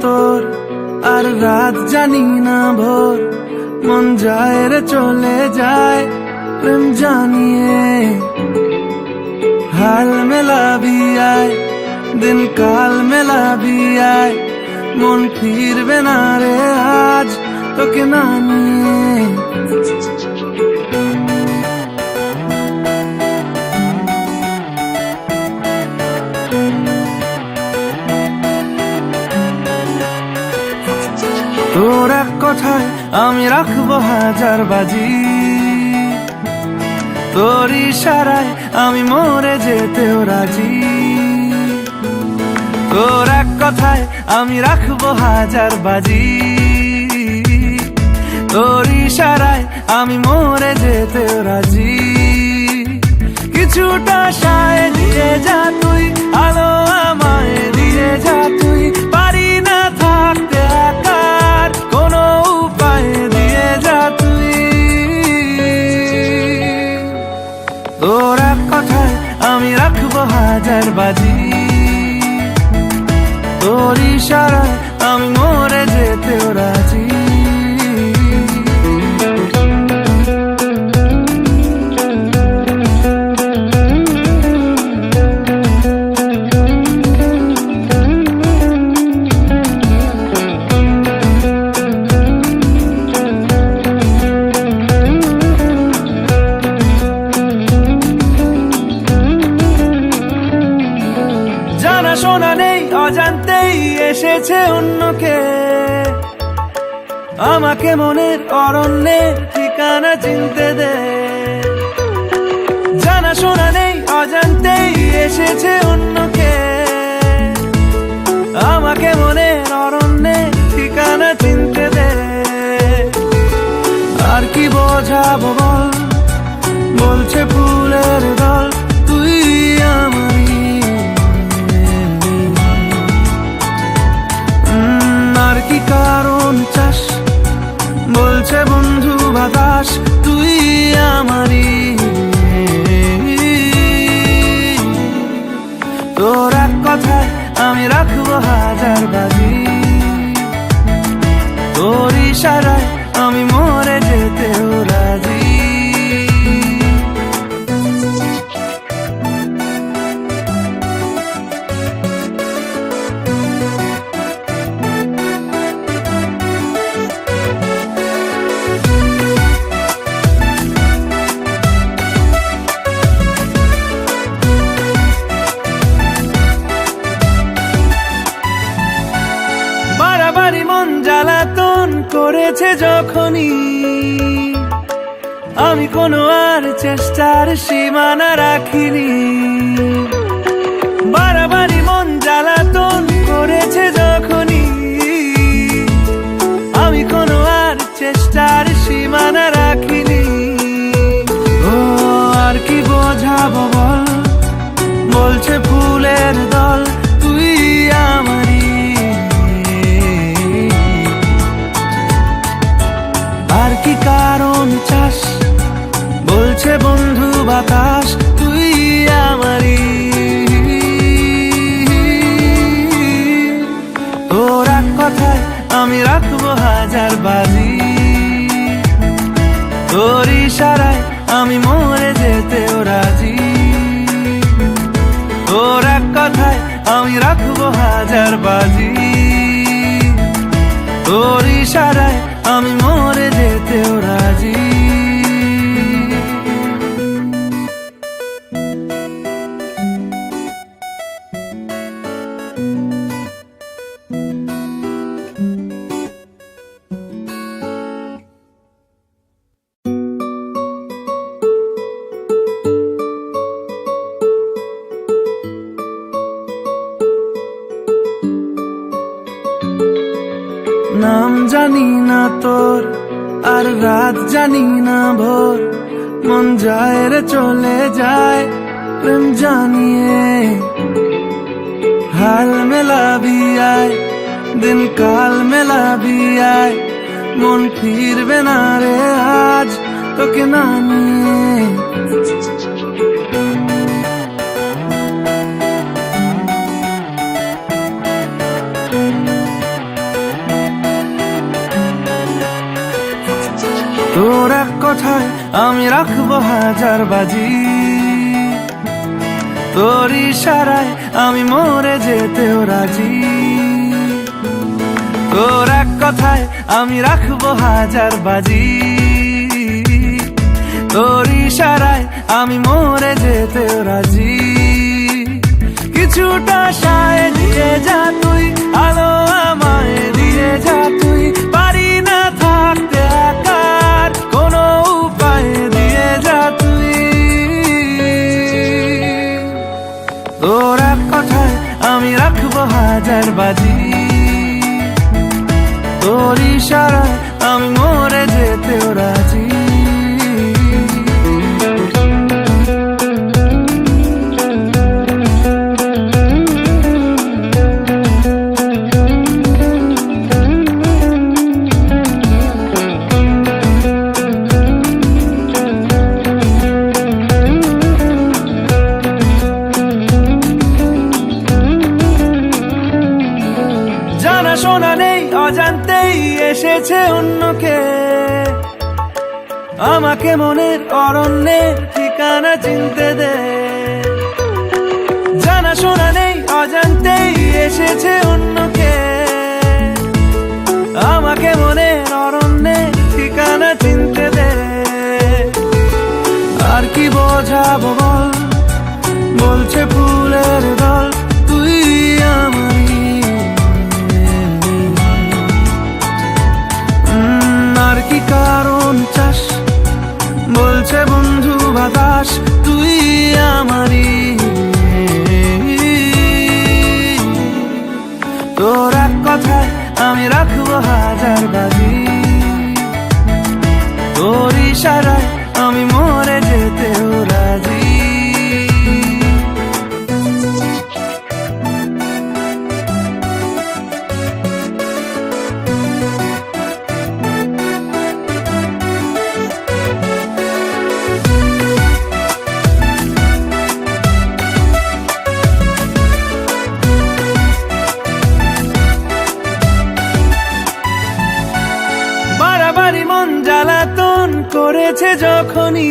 তোর আর রাত জানি না ভোর, মন যায় রে চলে যায় প্রেম জানিয়ে। হাল মেলাবি আয়, দিন কাল মেলাবি আয়, মন ফিরবে না রে আজ তোকে না নিয়ে। তোর এক কথায় আমি রাখবো হাজার বাজি, তোর ইশারায় আমি মরে যেতেও রাজি। তোর এক কথায় আমি রাখবো হাজার বাজি, তোর ইশারায় আমি মরে যেতেও রাজি। কিছুটা সায় দিয়ে যা তুই, আলো আমায় দিয়ে যা তুই, পারি না থাকতে একার কোনো উপায় দিয়ে যা তুই। তোর এক কথায় আমি রাখবো হাজার বাজি, তোর ইশারায় আমি মরে যেতেও রাজি। জানা শোনা নেই অজান্তেই এসেছে অন্যকে, আমাকে মনের অরণ্যের ঠিকানা চিনতে দে। জানা শোনা নেই অজান্তেই এসেছে অন্যকে, আমাকে মনের অরণ্যের ঠিকানা চিনতে দে। আর কি বোঝাবো বল, বলছে ফুলের দল তুই আমারই। আর কি কারণ চাস, বলছে বন্ধু বাতাস তুই আমারই। তোর এক কথায় আমি রাখবো হাজার বাজি, তোর ইশারায় আমি মরে যেতেও রাজি। বাড়াবাড়ি মন জ্বালাতন করেছে যখনই, আমি কোনো আর চেষ্টার সীমানা রাখিনি। বাড়াবাড়ি মন জ্বালাতন করেছে যখনই, আমি কোনো আর চেষ্টার সীমানা রাখিনি। ও আর কি বোঝাবো বল, বলছে ফুলের দল তুই আমারই। আর কি কারণ চাস, বলছে বন্ধু বাতাস তুই আমারই। তোর এক কথায় আমি রাখবো হাজার বাজি, তোর ইশারায় আমি মরে যেতেও রাজি। তোর এক কথায় আমি রাখবো হাজার বাজি, তোর ইশারায় আমি মরে যেতেও রাজি। নাম জানি না তোর আর রাত জানি না ভোর, মন যায় রে চলে যায় প্রেম জানিয়ে। হাল মেলাবি আয়, দিন কাল মেলাবি আয়, মন ফিরবে না রে আজ তোকে না নিয়ে। কথায় আমি রাখবো হাজার বাজি, তোর ইশারায় আমি মরে যেতেও রাজি। তোর এক কথায় আমি রাখবো হাজার বাজি, তোর ইশারায় আমি মরে যেতেও রাজি। কিছুটা সায় দিয়ে যা তুই, আলো আমায় দিয়ে যা তুই, পারি না থাকতে একার কোনো উপায় দিয়ে যা তুই। তোর এক কথায় আমি রাখবো হাজার বাজি, তোর ইশারায় আমি মরে যেতেও রাজি। জানা শোনা নেই, অজান্তেই এসেছে অন্যকে, আমাকে মনের অরণ্যের ঠিকানা চিনতে দে। জানা শোনা নেই, অজান্তেই এসেছে অন্যকে, আমাকে মনের অরণ্যের ঠিকানা চিনতে দে। আর কি বোঝাবো বল, বলছে ফুলের দল তুই আমারই। আর কি কারণ চাস, বলছে বন্ধু বাতাস তুই আমারই। তোর এক কথায় আমি রাখবো হাজার বাজি, তোর ইশারায় আমি মরে যেতেও রাজি। বাড়াবাড়ি মন জ্বালাতন করেছে যখনই,